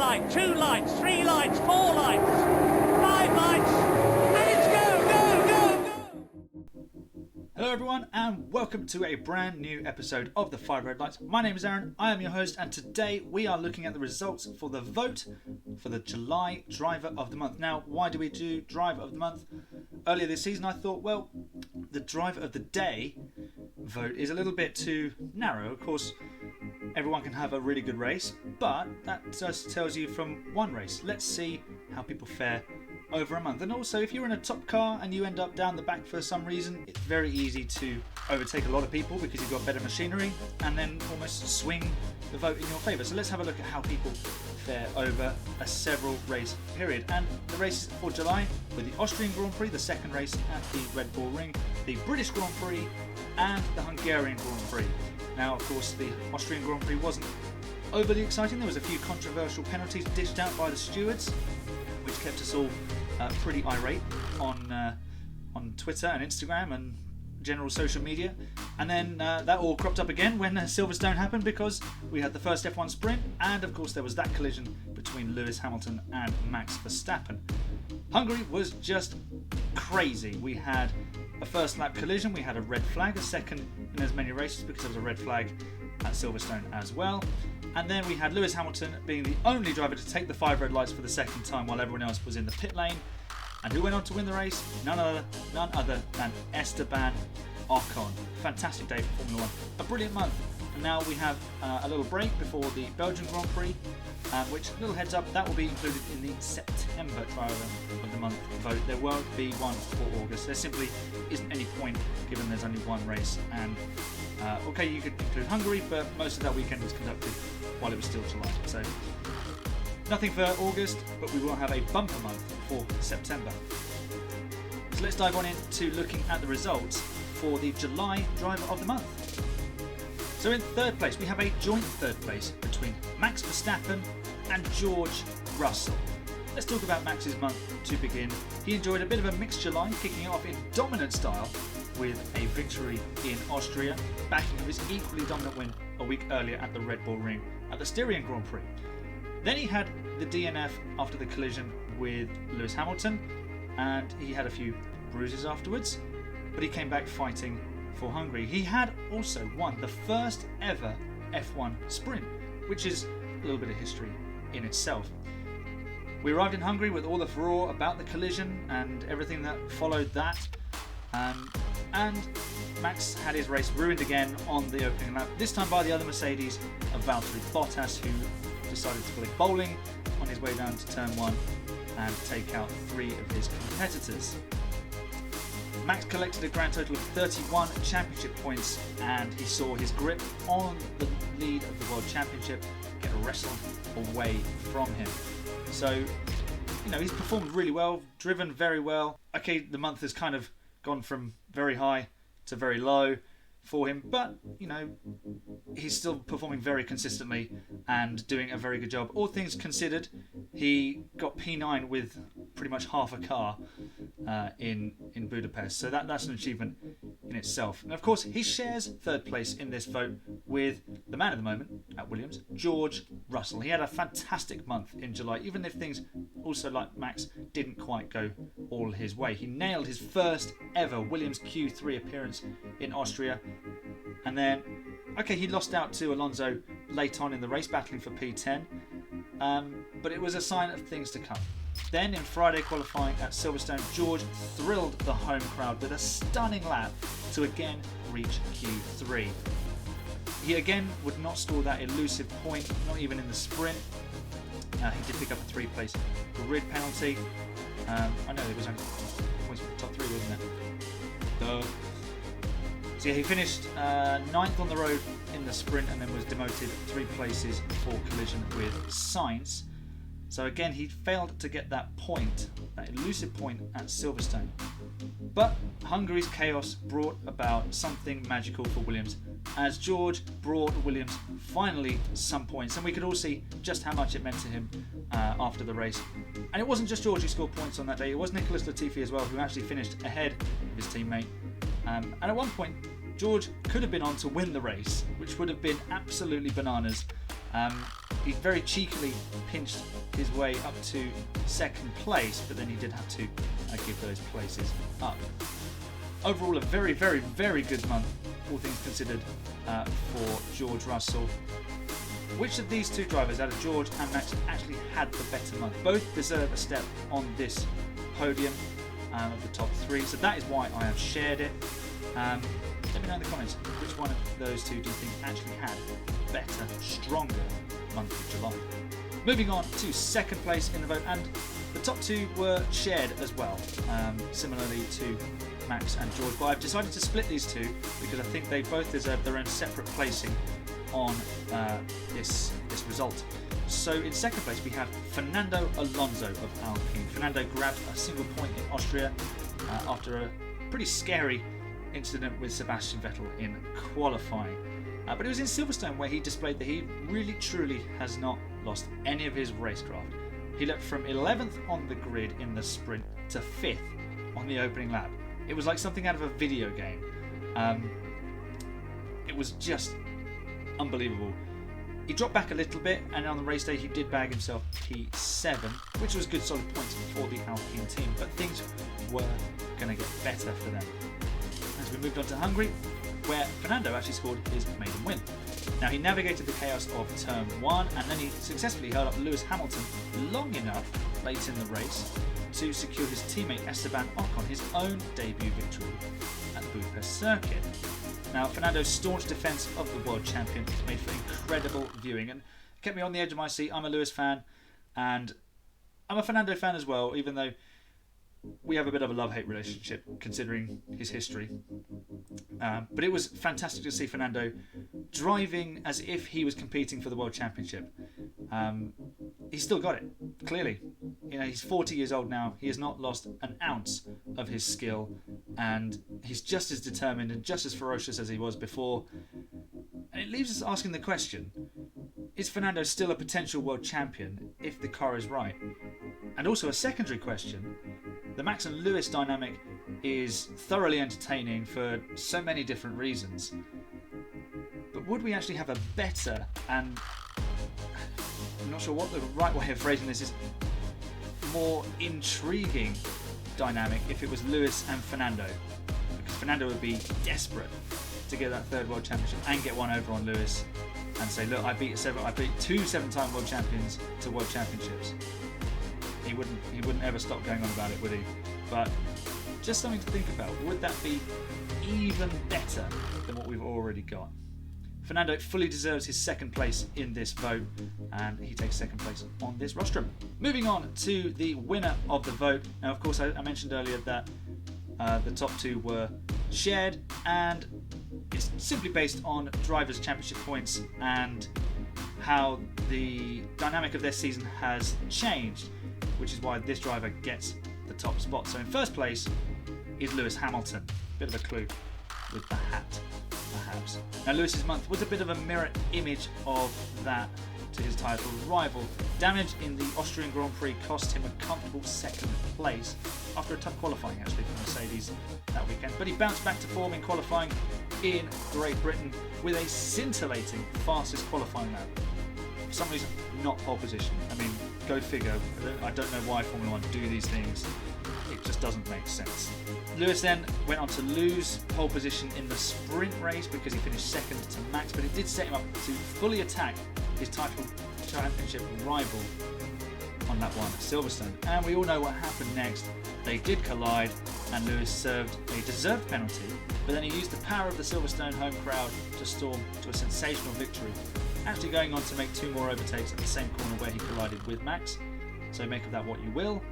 light, 2 lights, 3 lights, 4 lights, 5 lights, and it's go, go, go, go! Hello everyone and welcome to a brand new episode of the 5 Red Lights. My name is Aaron, I am your host, and today we are looking at the results for the vote for the July Driver of the Month. Now, why do we do Driver of the Month? Earlier this season I thought, well, the Driver of the Day vote is a little bit too narrow. Of course, everyone can have a really good race, but that just tells you from one race. Let's see how people fare over a month. And also, if you're in a top car and you end up down the back for some reason, it's very easy to overtake a lot of people because you've got better machinery and then almost swing the vote in your favour. So let's have a look at how people fare over a several race period. And the races for July were the Austrian Grand Prix, the second race at the Red Bull Ring, the British Grand Prix and the Hungarian Grand Prix. Now, of course, the Austrian Grand Prix wasn't overly exciting. There was a few controversial penalties dished out by the stewards, which kept us all pretty irate on Twitter and Instagram and general social media. And then that all cropped up again when Silverstone happened, because we had the first F1 sprint, and of course there was that collision between Lewis Hamilton and Max Verstappen. Hungary was just crazy. We had a first lap collision, we had a red flag, a second in as many races because there was a red flag at Silverstone as well. And then we had Lewis Hamilton being the only driver to take the 5 red lights for the second time while everyone else was in the pit lane. And who went on to win the race? None other than Esteban Ocon. Fantastic day for Formula 1. A brilliant month. And now we have a little break before the Belgian Grand Prix, which, little heads up, that will be included in the September Driver of the Month vote. There won't be one for August. There simply isn't any point, given there's only one race. And okay, you could include Hungary, but most of that weekend was conducted while it was still July. So nothing for August, but we will have a bumper month for September. So let's dive on into looking at the results for the July Driver of the Month. So in third place, we have a joint third place between Max Verstappen and George Russell. Let's talk about Max's month to begin. He enjoyed a bit of a mixed July, kicking it off in dominant style with a victory in Austria, backing up his equally dominant win a week earlier at the Red Bull Ring at the Styrian Grand Prix. Then he had the DNF after the collision with Lewis Hamilton, and he had a few bruises afterwards, but he came back fighting for Hungary. He had also won the first ever F1 sprint, which is a little bit of history in itself. We arrived in Hungary with all the furore about the collision and everything that followed that, and Max had his race ruined again on the opening lap, this time by the other Mercedes of Valtteri Bottas, who decided to play bowling on his way down to turn 1 and take out 3 of his competitors. Max collected a grand total of 31 championship points, and he saw his grip on the lead of the World Championship get wrestled away from him. So, he's performed really well, driven very well. Okay, the month has kind of gone from very high to very low for him, but he's still performing very consistently and doing a very good job. All things considered, he got P9 with pretty much half a car in Budapest, so that's an achievement in itself. And of course, he shares third place in this vote with the man of the moment at Williams, George Russell. He had a fantastic month in July, even if things also, like Max, didn't quite go all his way. He nailed his first ever Williams Q3 appearance in Austria. And then, he lost out to Alonso late on in the race, battling for P10, but it was a sign of things to come. Then in Friday qualifying at Silverstone, George thrilled the home crowd with a stunning lap to again reach Q3. He again would not score that elusive point, not even in the sprint. He did pick up a 3-place grid penalty. I know there was only points for the top 3, wasn't there? So he finished 9th on the road in the sprint, and then was demoted 3 places for collision with Sainz. So again, he failed to get that point, that elusive point at Silverstone. But Hungary's chaos brought about something magical for Williams, as George brought Williams finally some points, and we could all see just how much it meant to him after the race. And it wasn't just George who scored points on that day, it was Nicholas Latifi as well, who actually finished ahead of his teammate. And at one point, George could have been on to win the race, which would have been absolutely bananas. he very cheekily pinched his way up to second place, but then he did have to give those places up. Overall, a very, very, very good month, all things considered, for George Russell. Which of these two drivers, out of George and Max, actually had the better month? Both deserve a step on this podium of the top three, so that is why I have shared it. Let me know in the comments which one of those two do you think actually had a better, stronger month of July. Moving on to second place in the vote, and the top two were shared as well, similarly to Max and George, but I've decided to split these two because I think they both deserve their own separate placing on this result. So in second place we have Fernando Alonso of Alpine. Fernando grabbed a single point in Austria after a pretty scary incident with Sebastian Vettel in qualifying. But it was in Silverstone where he displayed that he really truly has not lost any of his racecraft. He leapt from 11th on the grid in the sprint to 5th on the opening lap. It was like something out of a video game. It was just unbelievable. He dropped back a little bit, and on the race day he did bag himself P7, which was good solid points for the Alpine team, but things were going to get better for them. As we moved on to Hungary, where Fernando actually scored his maiden win. Now he navigated the chaos of turn 1, and then he successfully held up Lewis Hamilton long enough late in the race to secure his teammate Esteban Ocon his own debut victory at the Budapest circuit. Now, Fernando's staunch defence of the world champion made for incredible viewing and kept me on the edge of my seat. I'm a Lewis fan, and I'm a Fernando fan as well, even though we have a bit of a love-hate relationship considering his history. But it was fantastic to see Fernando driving as if he was competing for the World Championship. He's still got it, clearly. You know, he's 40 years old now. He has not lost an ounce of his skill, and he's just as determined and just as ferocious as he was before. And it leaves us asking the question, is Fernando still a potential world champion if the car is right? And also a secondary question, the Max and Lewis dynamic is thoroughly entertaining for so many different reasons. But would we actually have a better, and I'm not sure what the right way of phrasing this is, more intriguing dynamic if it was Lewis and Fernando? Because Fernando would be desperate to get that third world championship and get one over on Lewis and say, look, I beat two 7-time world champions to world championships. He wouldn't ever stop going on about it, would he? But just something to think about. Would that be even better than what we've already got? Fernando fully deserves his second place in this vote, and he takes second place on this rostrum. Moving on to the winner of the vote. Now, of course, I mentioned earlier that the top two were shared, and it's simply based on drivers' championship points and how the dynamic of their season has changed, which is why this driver gets the top spot. So in first place is Lewis Hamilton. Bit of a clue with the hat, perhaps. Now Lewis's month was a bit of a mirror image of that to his title rival. Damage in the Austrian Grand Prix cost him a comfortable second place after a tough qualifying actually for Mercedes that weekend. But he bounced back to form in qualifying in Great Britain with a scintillating fastest qualifying lap. For some reason, not pole position. I mean, go figure. I don't know why Formula 1 do these things. It just doesn't make sense. Lewis then went on to lose pole position in the sprint race because he finished second to Max, but it did set him up to fully attack his title championship rival on lap 1 at Silverstone. And we all know what happened next. They did collide, and Lewis served a deserved penalty, but then he used the power of the Silverstone home crowd to storm to a sensational victory, actually going on to make 2 more overtakes at the same corner where he collided with Max. So make of that what you will.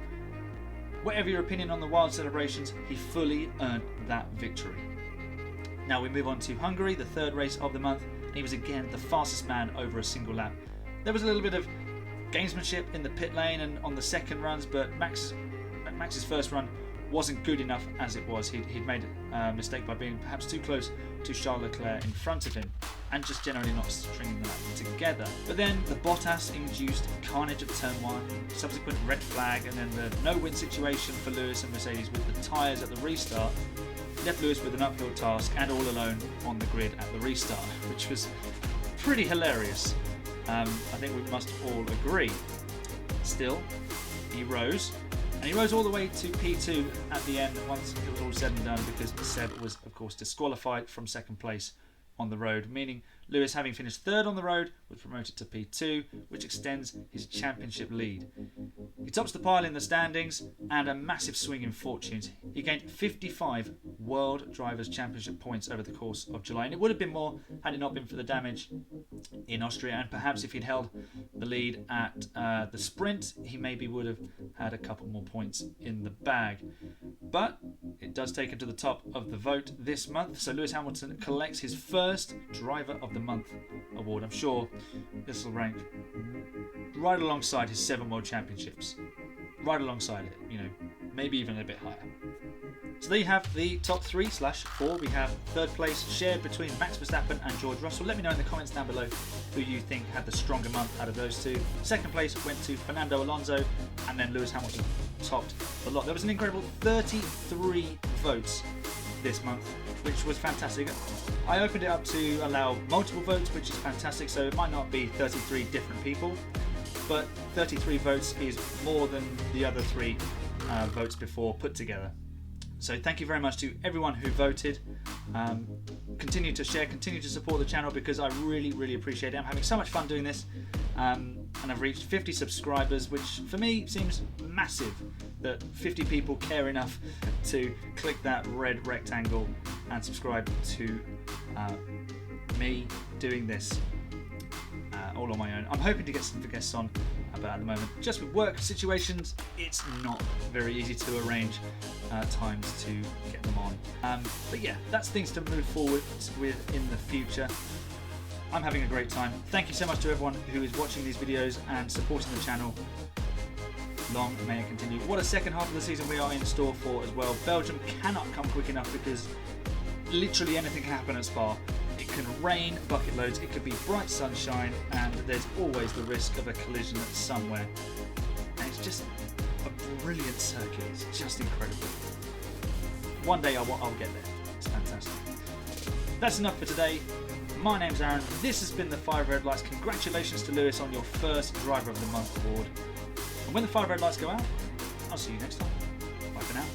Whatever your opinion on the wild celebrations, he fully earned that victory. Now we move on to Hungary, the third race of the month. He was again the fastest man over a single lap. There was a little bit of gamesmanship in the pit lane and on the second runs, but Max's first run wasn't good enough as it was. He'd made a mistake by being perhaps too close to Charles Leclerc in front of him and just generally not stringing that together. But then the Bottas-induced carnage of turn 1, subsequent red flag, and then the no-win situation for Lewis and Mercedes with the tyres at the restart left Lewis with an uphill task and all alone on the grid at the restart, which was pretty hilarious. I think we must all agree. Still, he rose, and he rose all the way to P2 at the end once it was all said and done, because Seb was, of course, disqualified from second place on the road, meaning Lewis, having finished third on the road, was promoted to P2, which extends his championship lead. He tops the pile in the standings, and a massive swing in fortunes. He gained 55 World Drivers' Championship points over the course of July, and it would have been more had it not been for the damage in Austria, and perhaps if he'd held the lead at the sprint, he maybe would have had a couple more points in the bag. But it does take him to the top of the vote this month, so Lewis Hamilton collects his first Driver of the Month award. I'm sure this will rank right alongside his 7 World Championships, right alongside it, you know, maybe even a bit higher. So there you have the top 3/4. We have third place shared between Max Verstappen and George Russell. Let me know in the comments down below who you think had the stronger month out of those two. Second place went to Fernando Alonso, and then Lewis Hamilton topped the lot. There was an incredible 33 votes this month, which was fantastic. I opened it up to allow multiple votes, which is fantastic, so it might not be 33 different people, but 33 votes is more than the other 3 votes before put together. So thank you very much to everyone who voted. Continue to share, continue to support the channel, because I really appreciate it. I'm having so much fun doing this, and I've reached 50 subscribers, which for me seems massive, that 50 people care enough to click that red rectangle and subscribe to me doing this all on my own. I'm hoping to get some guests on, but at the moment, just with work situations, it's not very easy to arrange times to get them on. But yeah, that's things to move forward with in the future. I'm having a great time. Thank you so much to everyone who is watching these videos and supporting the channel. Long may it continue. What a second half of the season we are in store for as well. Belgium cannot come quick enough, because literally anything can happen at Spa. It can rain bucket loads, it could be bright sunshine, and there's always the risk of a collision somewhere. And it's just a brilliant circuit. It's just incredible. One day I'll get there. It's fantastic. That's enough for today. My name's Aaron. This has been the 5 Red Lights. Congratulations to Lewis on your first Driver of the Month award. And when the 5 red lights go out, I'll see you next time. Bye for now.